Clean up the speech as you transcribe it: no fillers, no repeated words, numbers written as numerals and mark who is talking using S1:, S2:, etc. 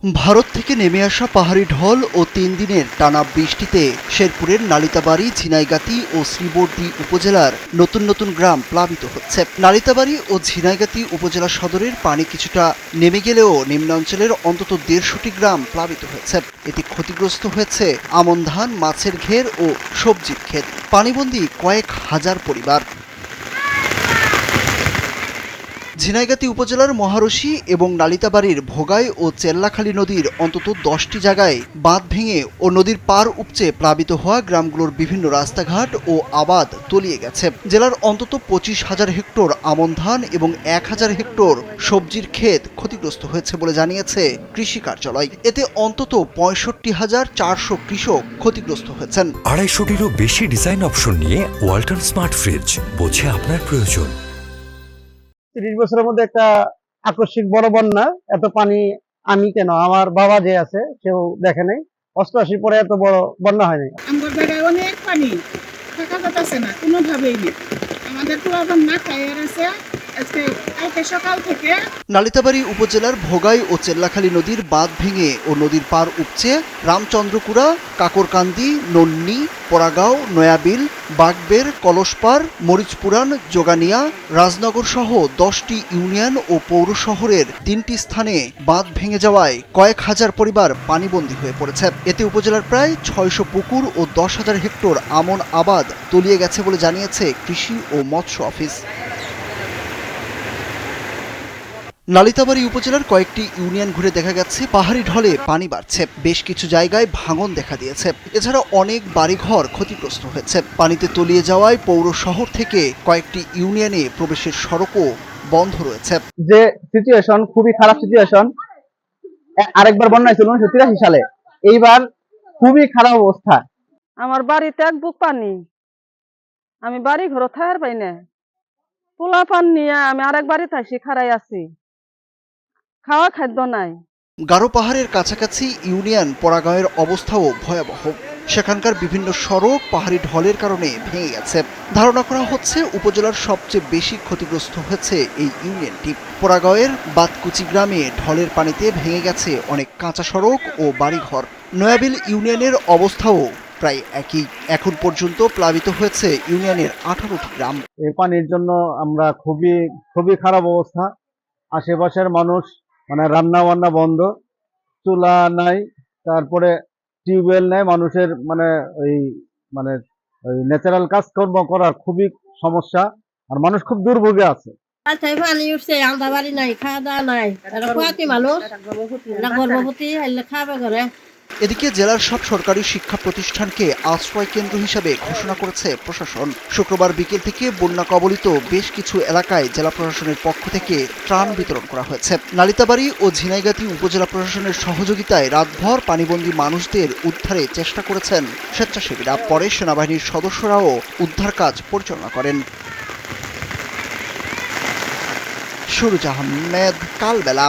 S1: ভারত থেকে নেমে আসা পাহাড়ি ঢল ও ৩ দিনের টানা বৃষ্টিতে শেরপুরের নালিতাবাড়ী, ঝিনাইগাতী ও শ্রীবর্দী উপজেলার নতুন নতুন গ্রাম প্লাবিত হচ্ছে। নালিতাবাড়ী ও ঝিনাইগাতী উপজেলা সদরের পানি কিছুটা নেমে গেলেও নিম্নাঞ্চলের অন্তত ১৫০টি গ্রাম প্লাবিত হয়েছে। এতে ক্ষতিগ্রস্ত হয়েছে আমন ধান, মাছের ঘের ও সবজির ক্ষেত। পানিবন্দী কয়েক হাজার পরিবার। ঝিনাইগাতী উপজেলার মহারশী এবং নালিতাবাড়ীর ভোগাই ও চেল্লাখালী নদীর অন্তত ১০টি জায়গায় বাঁধ ভেঙে ও নদীর পার উপচে প্লাবিত হওয়া গ্রামগুলোর বিভিন্ন রাস্তাঘাট ও আবাদ তলিয়ে গেছে। জেলার অন্তত ২৫,০০০ হেক্টর আমন ধান এবং ১,০০০ হেক্টর সবজির ক্ষেত ক্ষতিগ্রস্ত হয়েছে বলে জানিয়েছে কৃষি কার্যালয়। এতে অন্তত ৬৫,৪০০ কৃষক ক্ষতিগ্রস্ত হয়েছেন।
S2: ২৫০টিরও বেশি ডিজাইন অপশন নিয়ে ওয়ালটন স্মার্ট ফ্রিজ, বোঝে আপনার প্রয়োজন।
S3: ৩০ বছরের মধ্যে একটা আকস্মিক বড় বন্যা, এত পানি আমি কেন, আমার বাবা যে আছে সেও দেখে নাই। ৮৮ পরে এত বড় বন্যা হয়নি।
S4: আমার জায়গায় অনেক পানি, থাকা যাচ্ছে না কোনোভাবেই নেই। আমাদের তো আবার না খাইয়ে আছে আজকে সকাল থেকে।
S1: নালিতাবাড়ী উপজেলার ভোগাই ও চেল্লাখালী নদীর বাঁধ ভেঙে ও নদীর পার উপচে রামচন্দ্রকুড়া, কাকরকান্দি, নন্নি, পরাগাঁও, নয়াবিল, বাগবের, কলসপাড়, মরিচপুরান, যোগানিয়া, রাজনগর সহ ১০টি ইউনিয়ন ও পৌর শহরের ৩টি স্থানে বাঁধ ভেঙে যাওয়ায় কয়েক হাজার পরিবার পানিবন্দী হয়ে পড়েছে। এতে উপজেলার প্রায় ৬০০ পুকুর ও ১০,০০০ হেক্টর আমন আবাদ তলিয়ে গেছে বলে জানিয়েছে কৃষি ও মৎস্য অফিস। নালিতাবাড়ী উপজেলার কয়েকটি ইউনিয়ন ঘুরে দেখা গেছে পাহাড়ি ঢলে পানি বাড়ছে, বেশ কিছু জায়গায় ভাঙন দেখা দিয়েছে। এছাড়া অনেক বাড়িঘর ক্ষতিগ্রস্ত হয়েছে। পানিতে তলিয়ে যাওয়ায় পৌর শহর থেকে কয়েকটি ইউনিয়নে প্রবেশের সড়কও বন্ধ রয়েছে।
S3: যে সিচুয়েশন, খুবই খারাপ সিচুয়েশন। আরেকবার বন্যা হয়েছিল ১৯৮৩ সালে, এইবার খুবই খারাপ অবস্থা।
S5: আমার বাড়িতে এক বুক পানি, আমি বাড়ি ঘর থাকার পাই না। পোলা পান নিয়ে আমি আরেক বাড়িতে আসি খাড়াই আছি, খাওয়া খাদ্য নাই।
S1: গারো পাহাড়ের কাছাকাছি ইউনিয়ন পরাগাঁয়ের অবস্থাও ভয়াবহ। সেখানকার বিভিন্ন সড়ক পাহাড়ি ঢলের কারণে ভেঙে গেছে। ধারণা করা হচ্ছে উপজেলার সবচেয়ে বেশি ক্ষতিগ্রস্ত হয়েছে এই ইউনিয়নটি। পরাগাঁয়ের বাতকুচি গ্রামে ঢলের পানিতে ভেঙে গেছে অনেক কাঁচা সড়ক ও বাড়িঘর। নয়াবিল ইউনিয়নের অবস্থাও প্রায় একই। এখন পর্যন্ত প্লাবিত হয়েছে ইউনিয়নের ১৮টি গ্রাম।
S3: এই পানির জন্য আমরা খুবই খারাপ অবস্থা। আশেপাশের মানুষ রান্না বান্না বন্ধ, চুলা নাই, তারপরে টিউবওয়েল নাই। মানুষের ওই ন্যাচারাল কাজকর্ম করার খুবই সমস্যা, আর মানুষ খুব দুর্ভোগে আছে।
S6: পানি উঠছে, আলাদা বাড়ি নাই, খাওয়া দাওয়া নাই, মানুষ গর্ভবতী খাবে ঘরে।
S1: এদিকে জেলার সব সরকারি শিক্ষা প্রতিষ্ঠানকে আশ্রয় কেন্দ্র হিসেবে ঘোষণা করেছে প্রশাসন। শুক্রবার বিকেল থেকে বন্যা কবলিত বেশ কিছু এলাকায় জেলা প্রশাসনের পক্ষ থেকে ত্রাণ বিতরণ করা হয়েছে। নালিতাবাড়ী ও ঝিনাইগাতী উপজেলা প্রশাসনের সহযোগিতায় রাতভর পানিবন্দী মানুষদের উদ্ধারে চেষ্টা করেছেন স্বেচ্ছাসেবীরা। পরে সেনাবাহিনীর সদস্যরাও উদ্ধার কাজ পরিচালনা করেন। সুরুজ আহমেদ, কালবেলা।